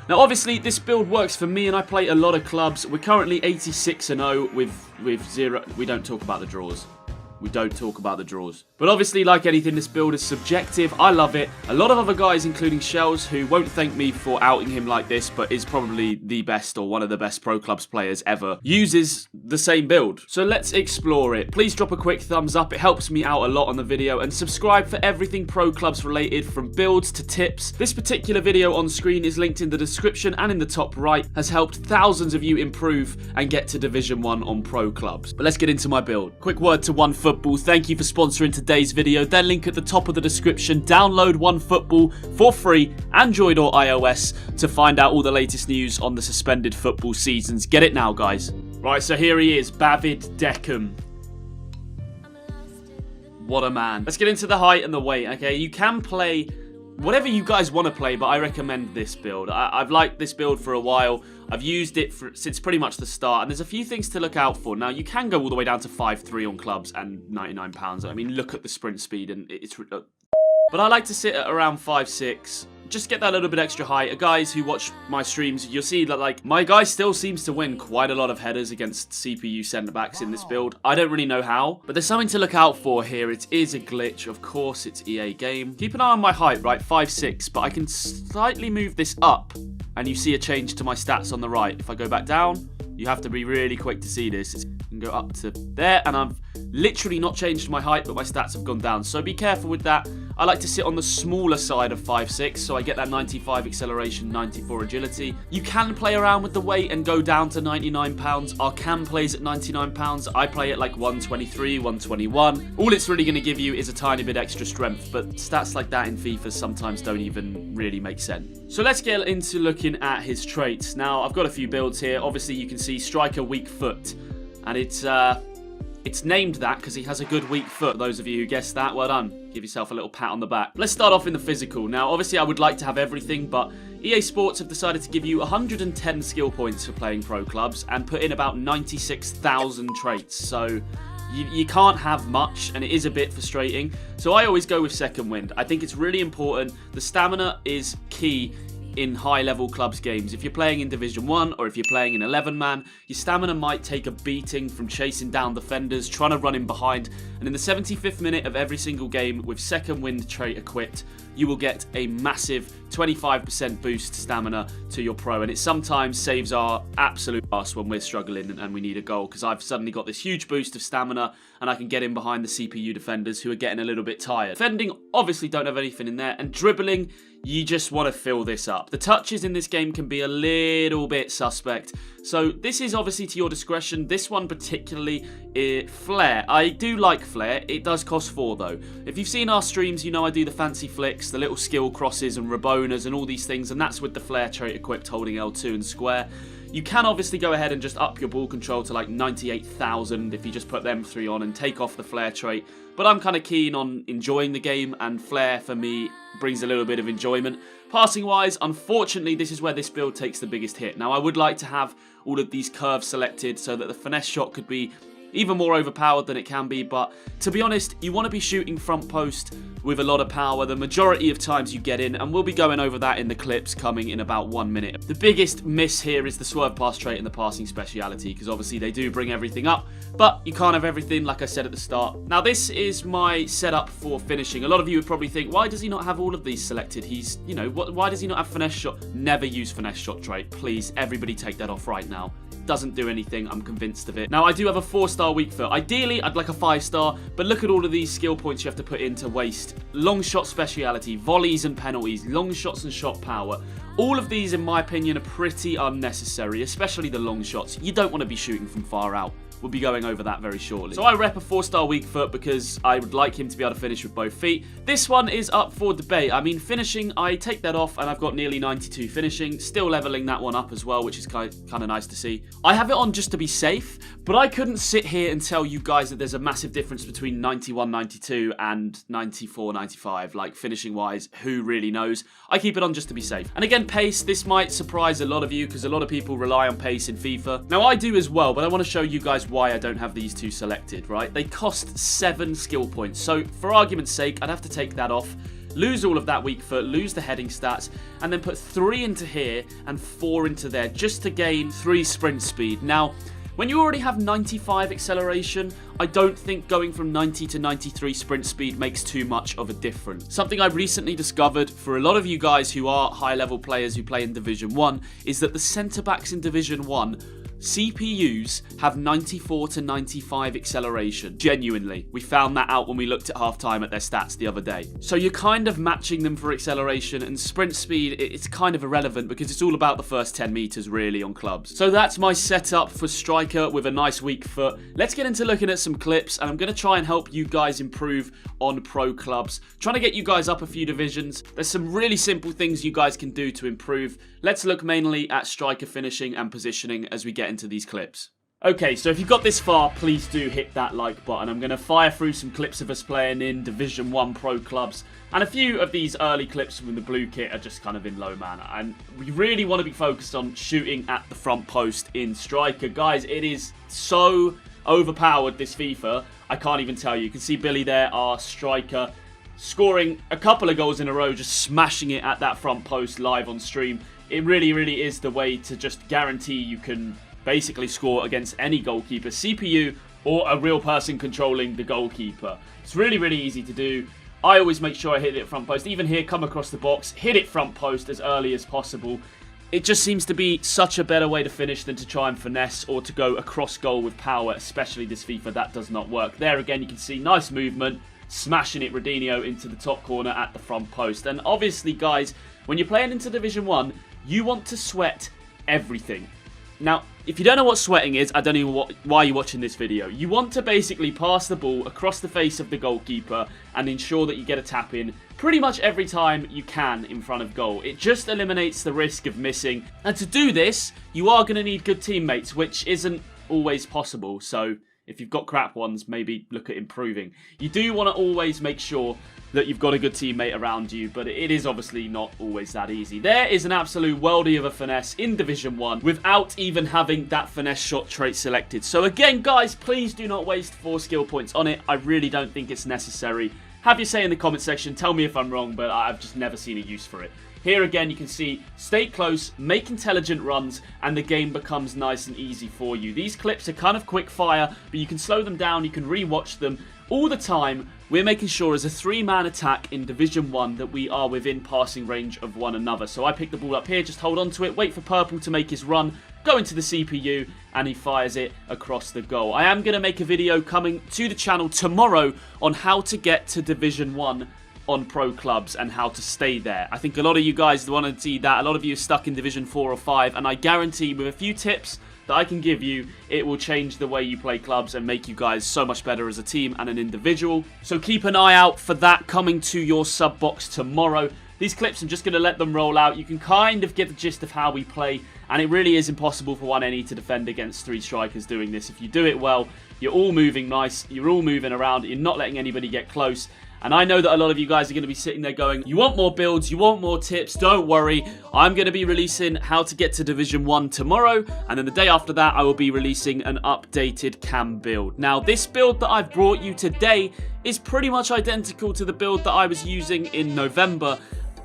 Now obviously this build works for me and I play a lot of clubs. We're currently 86-0 with 0. We don't talk about the draws. We don't talk about the draws. But obviously, like anything, this build is subjective. I love it. A lot of other guys, including Shells, who won't thank me for outing him like this, but is probably the best or one of the best Pro Clubs players ever, uses the same build. So let's explore it. Please drop a quick thumbs up. It helps me out a lot on the video. And subscribe for everything Pro Clubs related, from builds to tips. This particular video on screen is linked in the description and in the top right. Has helped thousands of you improve and get to Division 1 on Pro Clubs. But let's get into my build. Quick word to OneFootball. Thank you for sponsoring today's video. Their link at the top of the description. Download OneFootball for free, Android or iOS, to find out all the latest news on the suspended football seasons. Get it now, guys. Right, so here he is, David Beckham. What a man. Let's get into the height and the weight, okay? You can play whatever you guys want to play, but I recommend this build. I've liked this build for a while. I've used it since pretty much the start, and there's a few things to look out for. Now, you can go all the way down to 5'3" on clubs and £99. I mean, look at the sprint speed, and it's... But I like to sit at around 5'6". Just get that little bit extra height. Guys who watch my streams, you'll see that, like, my guy still seems to win quite a lot of headers against CPU centre-backs in this build. I don't really know how, but there's something to look out for here. It is a glitch. Of course, it's EA game. Keep an eye on my height, right? 5'6", but I can slightly move this up, and you see a change to my stats on the right. If I go back down, you have to be really quick to see this. You can go up to there, and I've literally not changed my height, but my stats have gone down. So be careful with that. I like to sit on the smaller side of 5'6", so I get that 95 acceleration, 94 agility. You can play around with the weight and go down to £99. Our cam plays at £99. I play at like 123, 121. All it's really going to give you is a tiny bit extra strength, but stats like that in FIFA sometimes don't even really make sense. So let's get into looking at his traits. Now, I've got a few builds here. Obviously, you can see striker, weak foot, and it's named that because he has a good weak foot. Those of you who guessed that, well done. Give yourself a little pat on the back. Let's start off in the physical. Now, obviously, I would like to have everything, but EA Sports have decided to give you 110 skill points for playing pro clubs and put in about 96,000 traits. So you can't have much, and it is a bit frustrating. So I always go with second wind. I think it's really important. The stamina is key in high-level clubs games. If you're playing in Division 1 or if you're playing in 11-man, your stamina might take a beating from chasing down defenders, trying to run in behind, and in the 75th minute of every single game with second wind trait equipped, you will get a massive 25% boost stamina to your pro, and it sometimes saves our absolute ass when we're struggling and we need a goal, because I've suddenly got this huge boost of stamina and I can get in behind the CPU defenders who are getting a little bit tired. Defending, obviously don't have anything in there, and dribbling, you just want to fill this up. The touches in this game can be a little bit suspect, so this is obviously to your discretion. This one particularly, flair. I do like flair. It does cost 4 though. If you've seen our streams, you know I do the fancy flicks, the little skill crosses and Rabonas and all these things, and that's with the flair trait equipped holding L2 and square. You can obviously go ahead and just up your ball control to like 98,000 if you just put them 3 on and take off the flair trait. But I'm kind of keen on enjoying the game, and flair for me brings a little bit of enjoyment. Passing wise, unfortunately, this is where this build takes the biggest hit. Now, I would like to have all of these curves selected so that the finesse shot could be even more overpowered than it can be, but to be honest, you want to be shooting front post with a lot of power the majority of times you get in, and we'll be going over that in the clips coming in about 1 minute. The biggest miss here is the swerve pass trait and the passing speciality, because obviously they do bring everything up, but you can't have everything, like I said at the start. Now, this is my setup for finishing. A lot of you would probably think, why does he not have all of these selected? He's, you know, why does he not have finesse shot? Never use finesse shot trait. Please, everybody take that off right now. Doesn't do anything, I'm convinced of it. Now, I do have a 4-star weak foot. Ideally, I'd like a 5-star, but look at all of these skill points you have to put in to waste. Long shot speciality, volleys and penalties, long shots and shot power. All of these, in my opinion, are pretty unnecessary, especially the long shots. You don't want to be shooting from far out. We'll be going over that very shortly. So I rep a 4-star weak foot because I would like him to be able to finish with both feet. This one is up for debate. I mean, finishing, I take that off and I've got nearly 92 finishing. Still leveling that one up as well, which is kind of nice to see. I have it on just to be safe, but I couldn't sit here and tell you guys that there's a massive difference between 91, 92 and 94, 95. Like, finishing wise, who really knows? I keep it on just to be safe. And again, pace, this might surprise a lot of you because a lot of people rely on pace in FIFA. Now, I do as well, but I want to show you guys why I don't have these two selected, right? They cost 7 skill points. So for argument's sake, I'd have to take that off. lose all of that weak foot, lose the heading stats, and then put 3 into here and 4 into there just to gain 3 sprint speed. Now, when you already have 95 acceleration, I don't think going from 90 to 93 sprint speed makes too much of a difference. Something I've recently discovered for a lot of you guys who are high-level players who play in Division 1 is that the centre-backs in Division 1 CPUs have 94 to 95 acceleration. Genuinely. We found that out when we looked at half-time at their stats the other day. So you're kind of matching them for acceleration, and sprint speed, it's kind of irrelevant because it's all about the first 10 metres really on clubs. So that's my setup for striker with a nice weak foot. Let's get into looking at some clips, and I'm going to try and help you guys improve on pro clubs. Trying to get you guys up a few divisions. There's some really simple things you guys can do to improve. Let's look mainly at striker finishing and positioning as we get into these clips. Okay, so if you've got this far, please do hit that like button. I'm going to fire through some clips of us playing in Division 1 pro clubs, and a few of these early clips from the blue kit are just kind of in low man, and we really want to be focused on shooting at the front post in striker. Guys, it is so overpowered, this FIFA, I can't even tell you. You can see Billy there, our striker, scoring a couple of goals in a row, just smashing it at that front post live on stream. It really, really is the way to just guarantee you can basically score against any goalkeeper, CPU or a real person controlling the goalkeeper. It's really, really easy to do. I always make sure I hit it front post. Even here, come across the box, hit it front post as early as possible. It just seems to be such a better way to finish than to try and finesse or to go across goal with power, especially this FIFA. That does not work. There again, you can see nice movement, smashing it Rodinho into the top corner at the front post. And obviously, guys, when you're playing into Division 1, you want to sweat everything. Now, if you don't know what sweating is, I don't know why you're watching this video. You want to basically pass the ball across the face of the goalkeeper and ensure that you get a tap in pretty much every time you can in front of goal. It just eliminates the risk of missing. And to do this, you are going to need good teammates, which isn't always possible. So if you've got crap ones, maybe look at improving. You do want to always make sure that you've got a good teammate around you, but it is obviously not always that easy. There is an absolute worldie of a finesse in Division 1 without even having that finesse shot trait selected. So again, guys, please do not waste 4 skill points on it. I really don't think it's necessary. Have your say in the comment section. Tell me if I'm wrong, but I've just never seen a use for it. Here again, you can see, stay close, make intelligent runs, and the game becomes nice and easy for you. These clips are kind of quick fire, but you can slow them down, you can re-watch them. All the time, we're making sure as a 3-man attack in Division 1 that we are within passing range of one another. So I pick the ball up here, just hold on to it, wait for Purple to make his run, go into the CPU, and he fires it across the goal. I am going to make a video coming to the channel tomorrow on how to get to Division 1 on pro clubs and how to stay there. I think a lot of you guys want to see that. A lot of you are stuck in Division 4 or 5, and I guarantee with a few tips that I can give you, it will change the way you play clubs and make you guys so much better as a team and an individual. So keep an eye out for that coming to your sub box tomorrow. These clips, I'm just going to let them roll out. You can kind of get the gist of how we play, and it really is impossible for one NE to defend against 3 strikers doing this. If you do it well, you're all moving nice, you're all moving around, you're not letting anybody get close. And I know that a lot of you guys are going to be sitting there going, you want more builds, you want more tips, don't worry. I'm going to be releasing how to get to Division 1 tomorrow, and then the day after that I will be releasing an updated cam build. Now, this build that I've brought you today is pretty much identical to the build that I was using in November.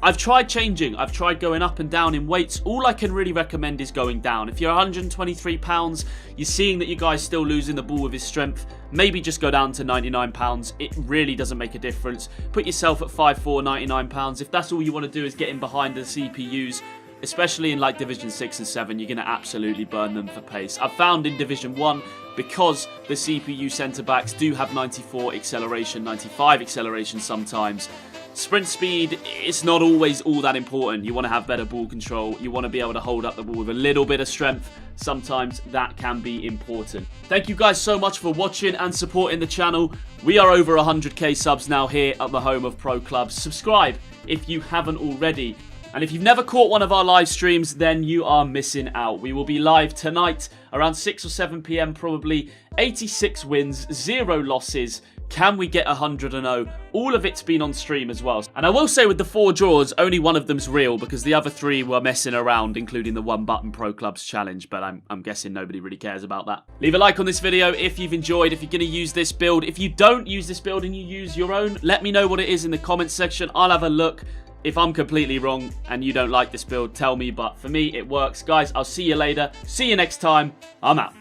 I've tried changing, I've tried going up and down in weights. All I can really recommend is going down. If you're 123 pounds, you're seeing that you guys still losing the ball with his strength, maybe just go down to 99 pounds. It really doesn't make a difference. Put yourself at 5'4", 99 pounds. If that's all you want to do is get in behind the CPUs, especially in like Division 6 and 7, you're going to absolutely burn them for pace. I've found in Division 1, because the CPU centre-backs do have 94 acceleration, 95 acceleration sometimes, sprint speed, it's not always all that important. You want to have better ball control. You want to be able to hold up the ball with a little bit of strength. Sometimes that can be important. Thank you guys so much for watching and supporting the channel. We are over 100k subs now here at the home of pro clubs. Subscribe if you haven't already. And if you've never caught one of our live streams, then you are missing out. We will be live tonight around 6 or 7 PM probably. 86 wins, 0 losses. Can we get 100-0? All of it's been on stream as well. And I will say with the 4 draws, only one of them's real because the other 3 were messing around, including the 1 button Pro Clubs challenge, but I'm guessing nobody really cares about that. Leave a like on this video if you've enjoyed, if you're going to use this build. If you don't use this build and you use your own, let me know what it is in the comments section. I'll have a look. If I'm completely wrong and you don't like this build, tell me, but for me, it works. Guys, I'll see you later. See you next time. I'm out.